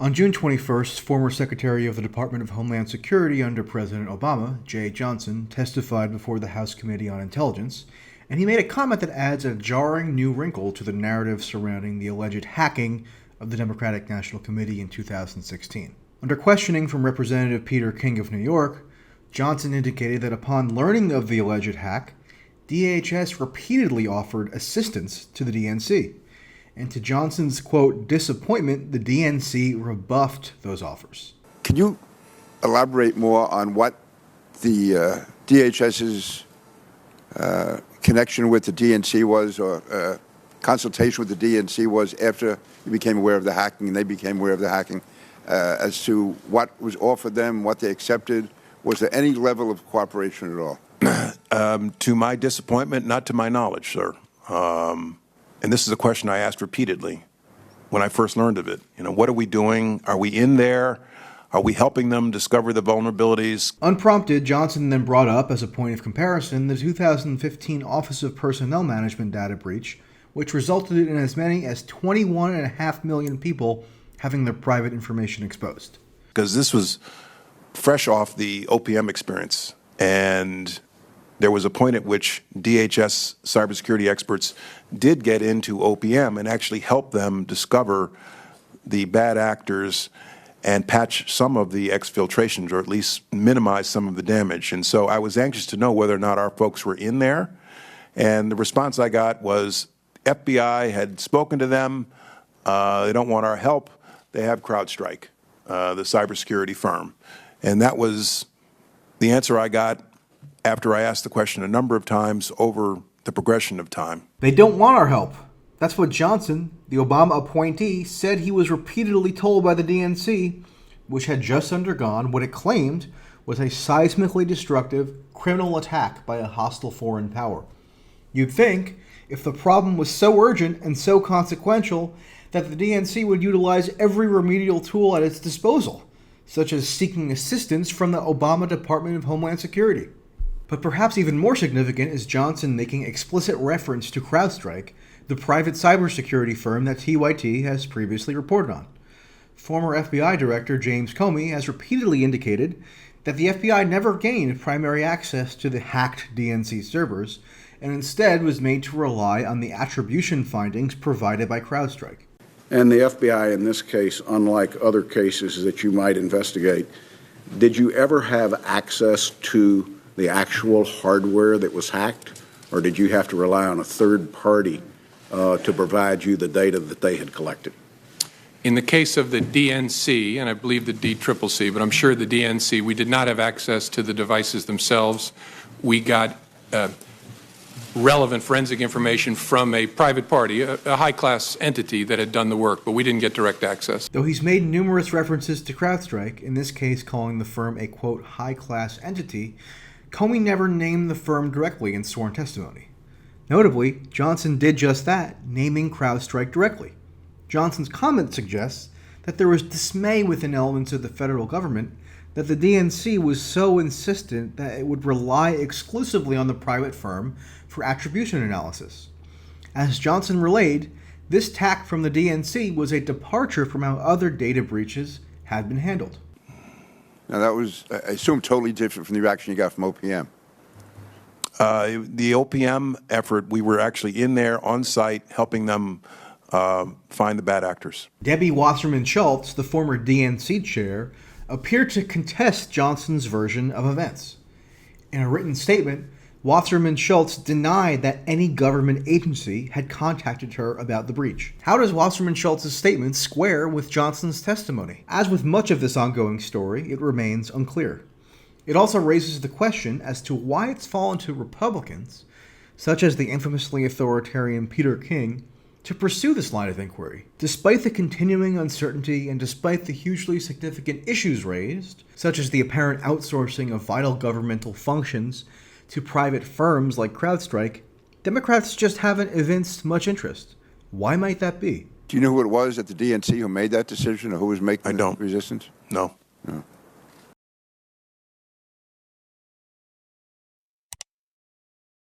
On June 21st, former Secretary of the Department of Homeland Security under President Obama, Jeh Johnson, testified before the House Committee on Intelligence, and he made a comment that adds a jarring new wrinkle to the narrative surrounding the alleged hacking of the Democratic National Committee in 2016. Under questioning from Representative Peter King of New York, Johnson indicated that upon learning of the alleged hack, DHS repeatedly offered assistance to the DNC. And to Johnson's, quote, disappointment, the DNC rebuffed those offers. Can you elaborate more on what the DHS's connection with the DNC was, or consultation with the DNC was after you became aware of the hacking and they became aware of the hacking, as to what was offered them, what they accepted? Was there any level of cooperation at all? To my disappointment, not to my knowledge, sir. And this is a question I asked repeatedly when I first learned of it. You know, what are we doing? Are we in there? Are we helping them discover the vulnerabilities? Unprompted, Johnson then brought up, as a point of comparison, the 2015 Office of Personnel Management data breach, which resulted in as many as 21.5 million people having their private information exposed. Because this was fresh off the OPM experience, and there was a point at which DHS cybersecurity experts did get into OPM and actually help them discover the bad actors and patch some of the exfiltrations, or at least minimize some of the damage. And so I was anxious to know whether or not our folks were in there. And the response I got was FBI had spoken to them. They don't want our help. They have CrowdStrike, the cybersecurity firm. And that was the answer I got after I asked the question a number of times over the progression of time. They don't want our help. That's what Johnson, the Obama appointee, said he was repeatedly told by the DNC, which had just undergone what it claimed was a seismically destructive criminal attack by a hostile foreign power. You'd think, if the problem was so urgent and so consequential, that the DNC would utilize every remedial tool at its disposal, such as seeking assistance from the Obama Department of Homeland Security. But perhaps even more significant is Johnson making explicit reference to CrowdStrike, the private cybersecurity firm that TYT has previously reported on. Former FBI Director James Comey has repeatedly indicated that the FBI never gained primary access to the hacked DNC servers, and instead was made to rely on the attribution findings provided by CrowdStrike. And the FBI in this case, unlike other cases that you might investigate, did you ever have access to the actual hardware that was hacked, or did you have to rely on a third party to provide you the data that they had collected? In the case of the DNC, and I believe the DCCC, but I'm sure the DNC, we did not have access to the devices themselves. We got relevant forensic information from a private party, a high-class entity that had done the work, but we didn't get direct access. Though he's made numerous references to CrowdStrike, in this case calling the firm a, quote, high-class entity, Comey never named the firm directly in sworn testimony. Notably, Johnson did just that, naming CrowdStrike directly. Johnson's comment suggests that there was dismay within elements of the federal government that the DNC was so insistent that it would rely exclusively on the private firm for attribution analysis. As Johnson relayed, this tack from the DNC was a departure from how other data breaches had been handled. Now, that was, I assume, totally different from the reaction you got from OPM. The OPM effort, we were actually in there on site helping them find the bad actors. Debbie Wasserman-Schultz, the former DNC chair, appeared to contest Johnson's version of events. In a written statement, Wasserman-Schultz denied that any government agency had contacted her about the breach. How does Wasserman-Schultz's statement square with Johnson's testimony? As with much of this ongoing story, it remains unclear. It also raises the question as to why it's fallen to Republicans, such as the infamously authoritarian Peter King, to pursue this line of inquiry. Despite the continuing uncertainty and despite the hugely significant issues raised, such as the apparent outsourcing of vital governmental functions to private firms like CrowdStrike, Democrats just haven't evinced much interest. Why might that be? Do you know who it was at the DNC who made that decision, or who was making the resistance? No.